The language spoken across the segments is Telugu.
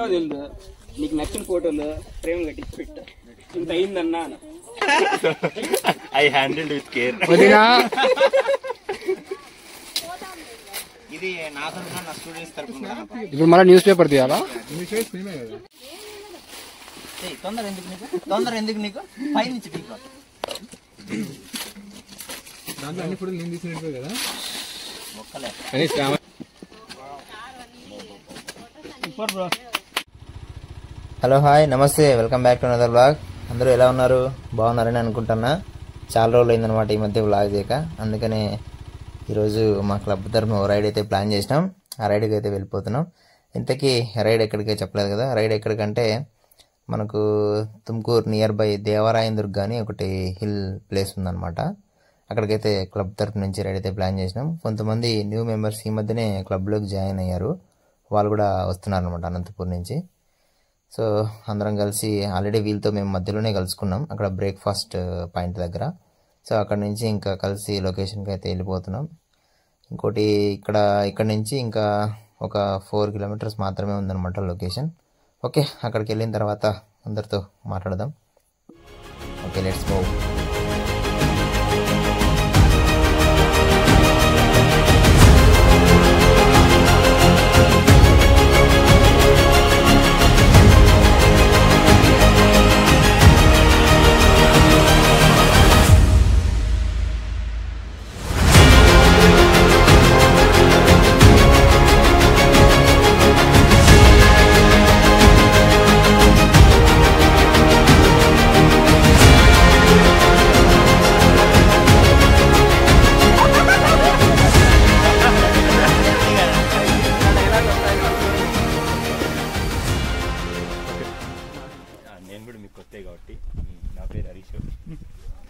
చేస్తావో తెలియదు, నీకు నచ్చిన ఫోటోలు ఫ్రేమ్ కట్టించి పెట్టా, ఇంత అయిందన్నా. I handled with care. ఇది నా తరఫున నా స్టూడెంట్స్ తరఫున. ఇప్పుడు మళ్ళీ న్యూస్ పేపర్ తీయాలా? తొందర ఎందుకు నీకు పై నుంచి నీకు దాంట్లో అన్ని ఫోటోలు నేను తీసినట్టు కదా. హలో హాయ్ నమస్తే, welcome back to another vlog. అందరూ ఎలా ఉన్నారు? బాగున్నారని అనుకుంటున్నా. చాలా రోజులు అయిందనమాట ఈ మధ్య వ్లాగ్ చేయక. అందుకనే ఈరోజు మా క్లబ్ తరఫున రైడ్ అయితే ప్లాన్ చేసినాం. ఆ రైడ్కి అయితే వెళ్ళిపోతున్నాం. ఇంతకీ రైడ్ ఎక్కడికే చెప్పలేదు కదా. రైడ్ ఎక్కడికంటే మనకు తుమ్కూరు నియర్ బై దేవరాయన్ దుర్గ్ అని ఒకటి హిల్ ప్లేస్ ఉందన్నమాట. అక్కడికైతే క్లబ్ తరఫు నుంచి రైడ్ అయితే ప్లాన్ చేసినాం. కొంతమంది న్యూ మెంబర్స్ ఈ మధ్యనే క్లబ్లోకి జాయిన్ అయ్యారు. వాళ్ళు కూడా వస్తున్నారు అనమాట అనంతపూర్ నుంచి. సో అందరం కలిసి ఆల్రెడీ వీళ్ళతో మేము మధ్యలోనే కలుసుకున్నాం అక్కడ బ్రేక్ఫాస్ట్ పాయింట్ దగ్గర. సో అక్కడ నుంచి ఇంకా కలిసి లొకేషన్కి అయితే వెళ్ళిపోతున్నాం. ఇంకోటి ఇక్కడ నుంచి ఇంకా ఒక 4 కిలోమీటర్స్ మాత్రమే ఉందన్నమాట లొకేషన్. ఓకే, అక్కడికి వెళ్ళిన తర్వాత అందరితో మాట్లాడదాం. Okay, let's move.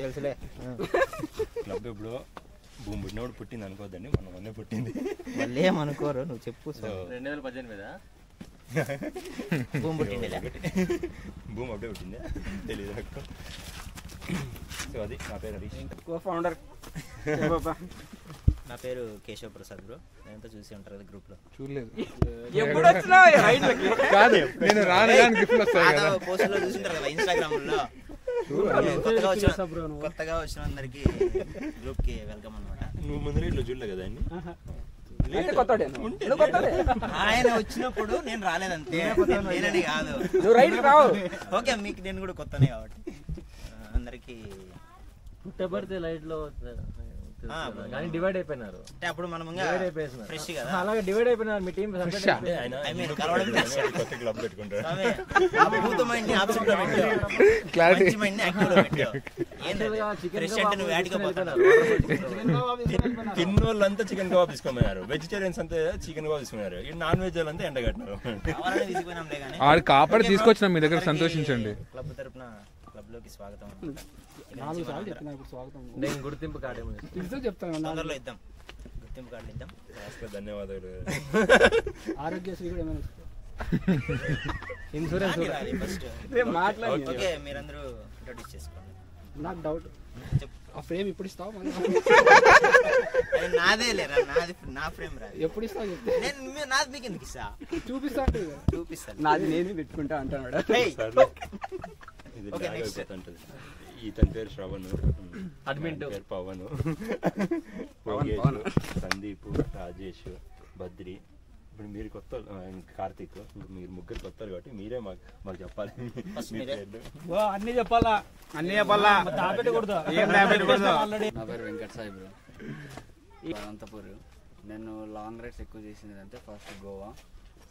తెలుసులే. క్లబ్ ఇప్పుడు భూమి పుట్టినోడు పుట్టింది అనుకోద్దండి, మనం మొన్నే పుట్టింది. మళ్ళీ ఏమనుకోరు, నువ్వు చెప్పు. 2018 భూమి పుట్టింది, భూమి అప్పుడే పుట్టింది, తెలీదు నాకు. సో అది నా పేరు హరీష్, కో-ఫౌండర్. నా పేరు కేశవ్ ప్రసాద్ బ్రో. నేనంతా చూసి ఉంటారు కదా గ్రూప్ లో. చూడలేదు, పోస్ట్ లో చూసింటారు కదా ఇన్స్టాగ్రామ్ లో. కొత్తగా వచ్చిన అందరికి గ్రూప్ కి వెల్కమ్ అనమాట. నువ్వు ముందు ఇట్లా చూడలే కదా ఆయన వచ్చినప్పుడు నేను రాలేదంతే, నేనని కాదు. ఓకే, మీకు నేను కూడా కొత్తనే కాబట్టి అందరికి పుట్టబడితే లైట్ లో డివైడ్ అయిపోయినారు. అప్పుడు మనం ఫ్రెష్ కదా, అలాగే డివైడ్ అయిపోయినారు. మీ టీం తిన్నోళ్ళంతా చికెన్ కబాబ్ తీసుకున్నారు, వెజిటేరియన్స్ అంతా చికెన్ కబాబ్ తీసుకున్నారు, నాన్ వెజ్ వాళ్ళంతా ఎండగట్టినారు. కాపాడి తీసుకొచ్చినాం మీ దగ్గర, సంతోషించండి. క్లబ్ తరపున క్లబ్ లోకి స్వాగతం. నేను గుర్తింపు కార్డు చెప్తాను, తొందరలో ఇద్దాం, గుర్తింపు కార్డు ఇద్దాం. ధన్యవాదాలు. ఆరోగ్యశ్రీ కూడా ఏమైనా ఇన్సూరెన్స్ ఓకే, మీరందరూ ఇంట్రొడ్యూస్ చేసుకోండి. నాకు డౌట్, ఆ ఫ్రేమ్ ఇప్పుడు ఇస్తావు? నాదే లేరా, నాది నా ఫ్రేమ్ రా. ఎప్పుడు ఇస్తావు చెప్తే నేను నాది మీకు ఎందుకు ఇస్తా? చూపిస్తాను, నాది నేను పెట్టుకుంటా అంటాను. ఓకే, నెక్స్ట్ ఇతని పేరు శ్రవణ్, అడ్మిన్ పేరు పవన్, సందీప్, రాజేష్, బద్రి. ఇప్పుడు మీరు కొత్త, కార్తీక్. మీరు ముగ్గురు కొత్త కాబట్టి మీరే మాకు చెప్పాలి. అన్ని చెప్పాలా, అన్ని చెప్పాలా, దాపెట్టకూడదు. నా పేరు వెంకట సాయి బ్రో, అనంతపూర్. నేను లాంగ్ రైడ్స్ ఎక్కువ చేసింది అంటే ఫస్ట్ గోవా,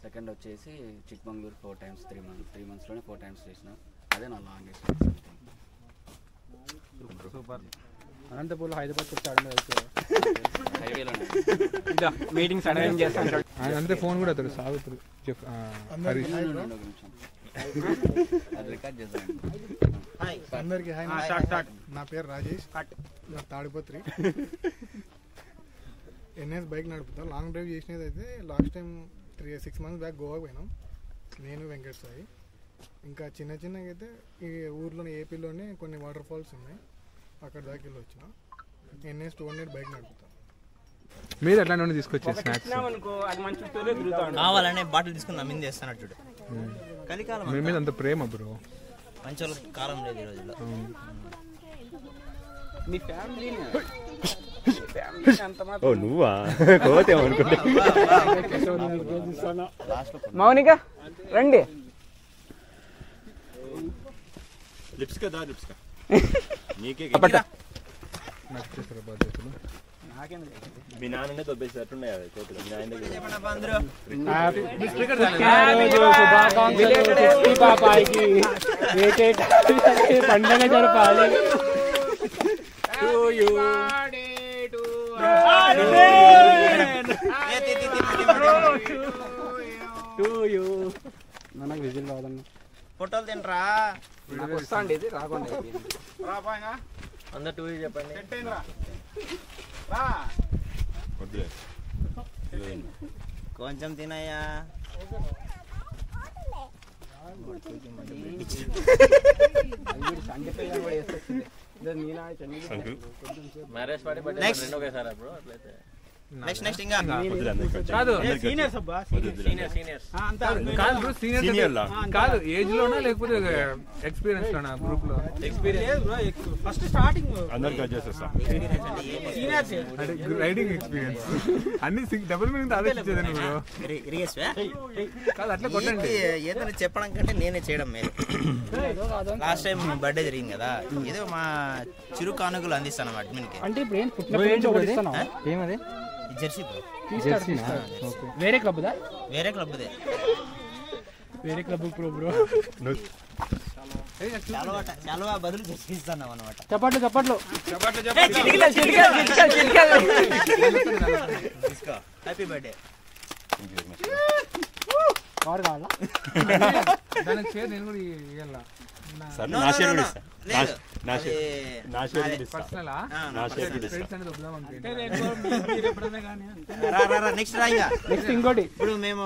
సెకండ్ వచ్చేసి చిక్మంగళూరు 4 times 3 monthsలోనే 4 times చేసిన. అదే నా లాంగెస్ట్. సూపర్. అనంతపూర్లో హైదరాబాద్ హైవేలోనే మీటింగ్స్ అరేంజ్ చేస్తాను. అంతే ఫోన్ కూడా అతడు సాగుతారు. రికార్డ్ చేద్దాం. అందరికి హాయ్, నా పేరు రాజేష్, నా తాడిపత్రి. ఎన్ఎస్ బైక్ నడుపుతా. లాంగ్ డ్రైవ్ చేసినది అయితే last time 6 months back Goa పోయినాం, నేను వెంకట సాయి. ఇంకా చిన్నగా అయితే ఈ ఊర్లోనే ఏపీలోనే కొన్ని వాటర్ ఫాల్స్ ఉన్నాయి, అక్కడ దాకా వెళ్ళి వచ్చిన. ఎన్ఎస్ 200 బైక్ నడుపుతా. మీరు ఎట్లాంటి తీసుకొచ్చే స్నాక్స్ అనుకో అది మన చుట్టూరే తిరుగుతా ఉంటాం. కావాలనే బాటిల్ తీసుకుని నా మీద చేస్తాను చూడు. కలికాలం మీ మీద అంత ప్రేమ బ్రో. మంచి వాళ్ళకి కాలం లేదు ఈ రోజుల్లో. మీ ఫ్యామిలీ అంత నువ్వా కోతేమో అనుకుంటా. మౌనిక రండి. లిప్స్కా దా లిప్స్కా నీకే నచ్చేస్తారు బాధ్యతలు. మీ నాన్ననే దొబ్బేసేటట్టున్నాయి అవి కోతులు. మీ నాయన పండుగ జరపాలి. మనకు విజిల్ రాదన్న. ఫోటోలు తింటరా వస్తా అండి. ఇది రాకుండా అందరు 2 చెప్పండి. కొంచెం తినయ్యా. మ్యారేజ్ పార్టీ బట్టి రెండు ఒకేసారి బ్రో. అట్లయితే నెక్స్ట్ ఇంకా కాదు సీనియర్స్ కాదు బ్రో, సీనియర్ కాదు ఏజ్ లోనా లేకపోతే ఎక్స్పీరియన్స్ లోనా గ్రూప్ లో? ఫస్ట్ స్టార్టింగ్ అందరికి చేసేస్తా. రైడింగ్ ఎక్స్పీరియన్స్ అన్ని డబుల్ మీనింగ్ ఆలోచించేదండి బ్రో. కాదు అట్లా కొట్టండి. ఏదైనా చెప్పడం కంటే నేనే చేయడం మేలు. లాస్ట్ టైం బర్త్డే జరిగింది కదా, ఏదో మా చిరు కానుకలు అందిస్తాను అడ్మిన్ కి. అంటే ఇప్పుడు ఏం పుట్టిన ఏమది జెర్సీ బ్రో. వేరే క్లబ్ దా? వేరే క్లబ్ దే. వేరే క్లబ్ ప్రో బ్రో. చాలా బదులు జెర్సీ ఇస్తాను అనమాట. చప్పట్లు హ్యాపీ బర్త్డే. కారు కావాలా? దానికి షేర్ నేను కూడా ఇవ్వాలా? పర్సనలా? నెక్స్ట్ రా ఇంకా. నెక్స్ట్ ఇంకోటి ఇప్పుడు మేము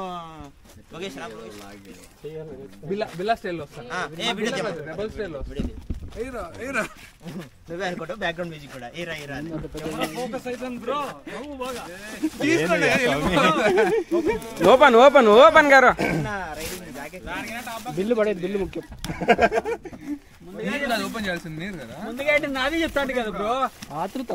బిల్లా స్టైల్లో వస్తాను. రెబల్ స్టైల్లో నువ్వే అనుకోవటం బ్యాక్గ్రౌండ్ మ్యూజిక్ కూడా ఏరా ఏరా ఓపెన్ ఓపెన్ ఓపెన్ గారు. బిల్లు పడేది బిల్లు ముఖ్యం. ఓపెన్ చేయాల్సింది నేను కదా. ముందుగా నాది చెప్తాను కదా బ్రో. ఆతృత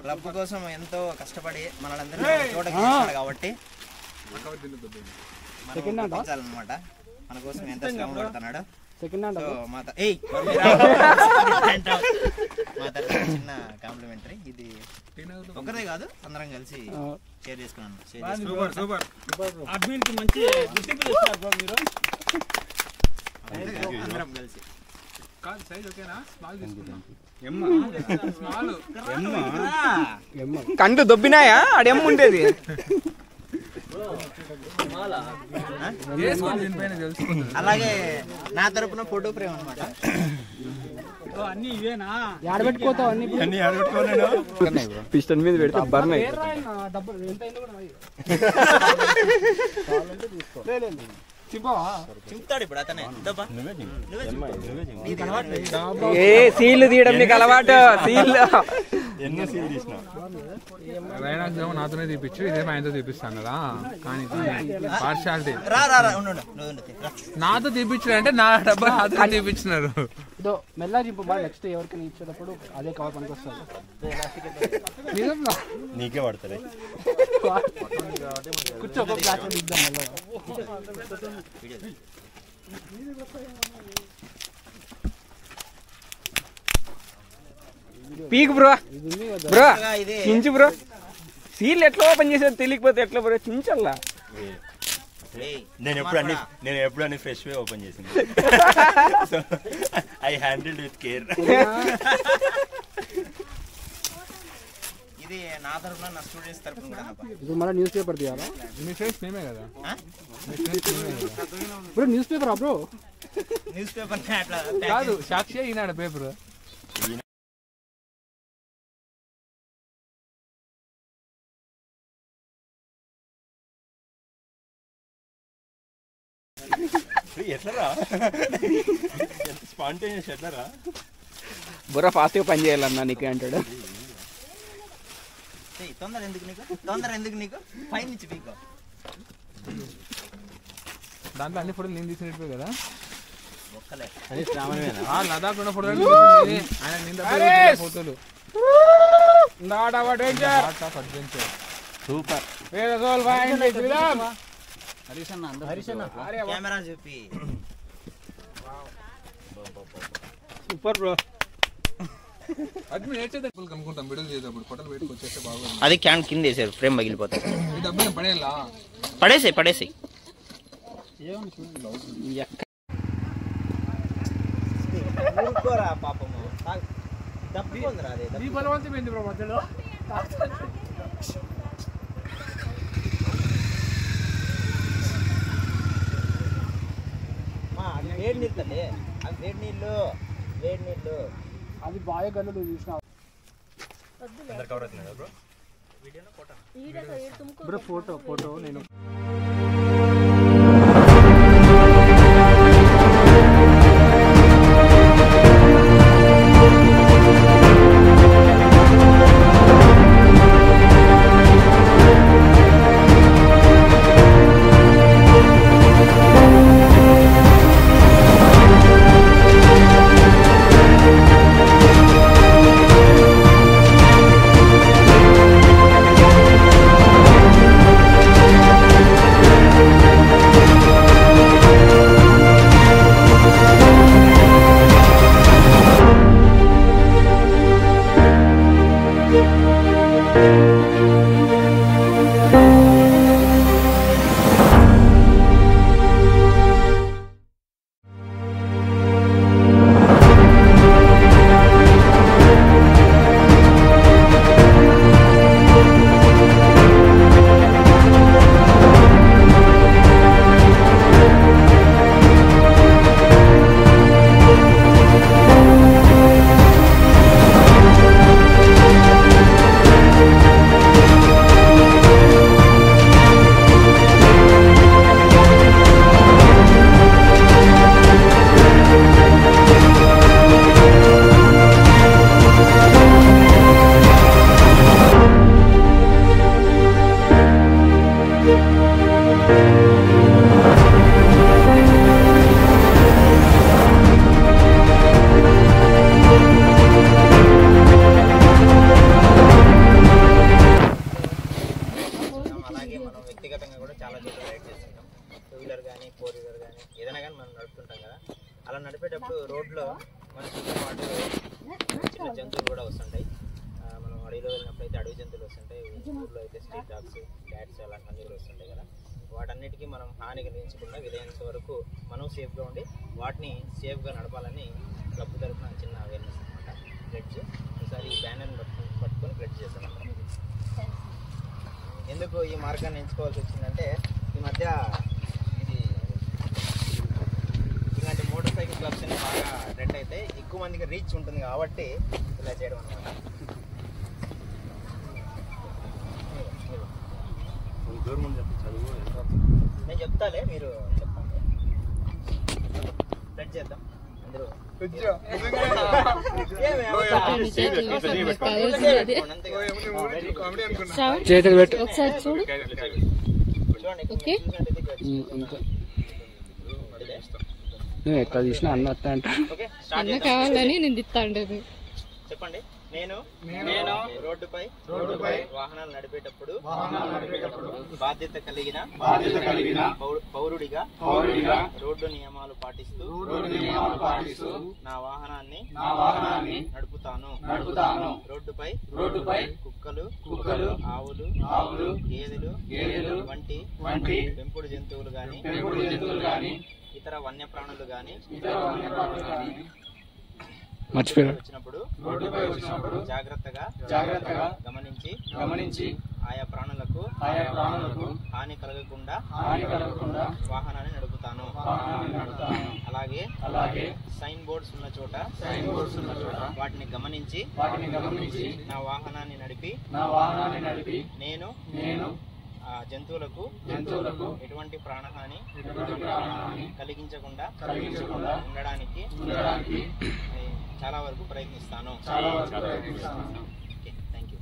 క్లబ్ కోసం ఎంతో కష్టపడి మనల్ని కాబట్టి అనమాట. మన కోసం ఎంత శ్రమ పడుతున్నాడు. మా చిన్న కాంప్లిమెంటరీ ఇది ఒకరే కాదు, అందరం కలిసి షేర్ చేసుకున్నాను. అందరం కలిసి కండు దొబ్బినాయా? ఆడెమ్మ ఉండేది. అలాగే నా తరపున ఫోటో ఫ్రేమ్ అనమాట. అన్ని ఇవేనా? ఆడబెట్టుకోతావు అన్ని పిస్టన్ మీద పెడితే బర్న్ చింపుతాడు ఇప్పుడు అతనే. ఏ సీల్ తీయడం నీకు అలవాటు? సీల్ రైనాక్స్ నాతోనే తీపిచ్చు, ఇదే ఆయనతో తీపిస్తాను కదా. కానీ పార్షాలిటీ నాతో తీపించారు అంటే నా డబ్బా నాతో తీపించినారు. మెల్లగా చింపు. నెక్స్ట్ ఎవరికైనా ఇచ్చేటప్పుడు అదే కవర్ పనికి వస్తుంది. నీకే పడతాయి. కూర్చో క్లాస్ ఇద్దాం. Peak bro. బ్రో చించు బ్రో. సీల్ ఎట్లా ఓపెన్ చేసేది తెలియకపోతే ఎట్లా బ్రో చించల్లా? నేను ఎప్పుడు అన్ని ఫ్రెష్ వే ఓపెన్ చేసింది. I handled with care. ఇది నా తరపున నా స్టూడెంట్స్ తరపున ఇప్పుడు మళ్ళీ న్యూస్ పేపర్ తీయాలా? మీ ఫ్రెండ్స్ నేమే కదా bro. News paper bro. News paper కాదు, సాక్షి ఈనాడు పేపర్. ఎట్లా స్పాంటేనియస్ ఎట్లారా బుర్ర ఫాస్ట్గా పని చేయాలన్నా నీకు అంటాడు. తొందర ఎందుకు నీకు పై నుంచి పీకో. దాంట్లో అన్ని ఫోటోలు నేను తీసినట్టు కదా ఒక్కలే లదాఖ్ ఉన్న ఫోటోలు ఫోటోలు సూపర్. కెమెరా చూపి సూపర్ బ్రో. అది నేర్చేద్దాం అనుకుంటాం వీడియో చేసేటప్పుడు ఫోటోలు పెట్టుకు వచ్చేస్తే బాగుంది. అది క్యాన్ కింద వేసారు, ఫ్రేమ్ పగిలిపోతుంది. ఈ డబ్బులు పడేలా పడేసి పాపము తప్పిపోందిరా అదే. బలవంతమైంది బ్రో మధ్యలో. వేడి నీళ్ళు అది వేడి నీళ్ళు అది బాగా గల్లు చూసిన ఫోటో నేను అలా నడిపేటప్పుడు రోడ్లో మనకి చిన్న జంతువులు కూడా వస్తుంటాయి. మనం అడవిలో వెళ్ళినప్పుడు అయితే అడవి జంతువులు వస్తుంటాయి, ఊళ్ళో అయితే స్ట్రీట్ డాగ్స్, క్యాట్స్ అలాంటి కూడా వస్తుంటాయి కదా. వాటన్నిటికీ మనం హాని కలిగించకుండా వీలైనంత వరకు మనం సేఫ్గా ఉండి వాటిని సేఫ్గా నడపాలని క్లబ్ తరఫున చిన్న అవేర్నెస్ అనమాట. ప్లెడ్జ్ ఒకసారి ఈ బ్యానర్ని పట్టుకొని ప్లెడ్జ్ చేస్తాం అన్నమాట. ఎందుకు ఈ మార్గాన్ని ఎంచుకోవాల్సి వచ్చిందంటే ఈ మధ్య ఇలాంటి మోటార్ సైకిల్ క్లబ్స్ అన్ని బాగా ట్రెండ్ అయితే ఎక్కువ మందికి రీచ్ ఉంటుంది కాబట్టి ఇలా చేయడం అనమాట. నేను చెప్తాలే, మీరు చెప్పండి. ప్లెడ్జ్ చేద్దాం అందరూ. చేతులు పెట్టు ఒకసారి చూడు. ఎక్కడ చూసినా అన్న వస్తా అంటారు. అన్న కావాలని నేను తిత్తా ఉండేది. చెప్పండి. నేను రోడ్డుపై వాహనాలు నడిపేటప్పుడు బాధ్యత కలిగిన పౌరుడిగా రోడ్డు నియమాలు పాటిస్తూ నా వాహనాన్ని నడుపుతాను. రోడ్డుపై కుక్కలు, ఆవులు, గేదెలు వంటి పెంపుడు జంతువులు గాని ఇతర వన్యప్రాణులు గాని వచ్చినప్పుడు జాగ్రత్తగా గమనించి ఆయా ప్రాణులకు హాని కలగకుండా వాహనాన్ని నడుపుతాను. అలాగే సైన్ బోర్డ్స్ ఉన్న చోట వాటిని గమనించి నా వాహనాన్ని నడిపి నేను జంతువులకు ఎటువంటి ప్రాణహాని కలిగించకుండా ఉండడానికి చాలా వరకు ప్రయత్నిస్తాను. Thank you.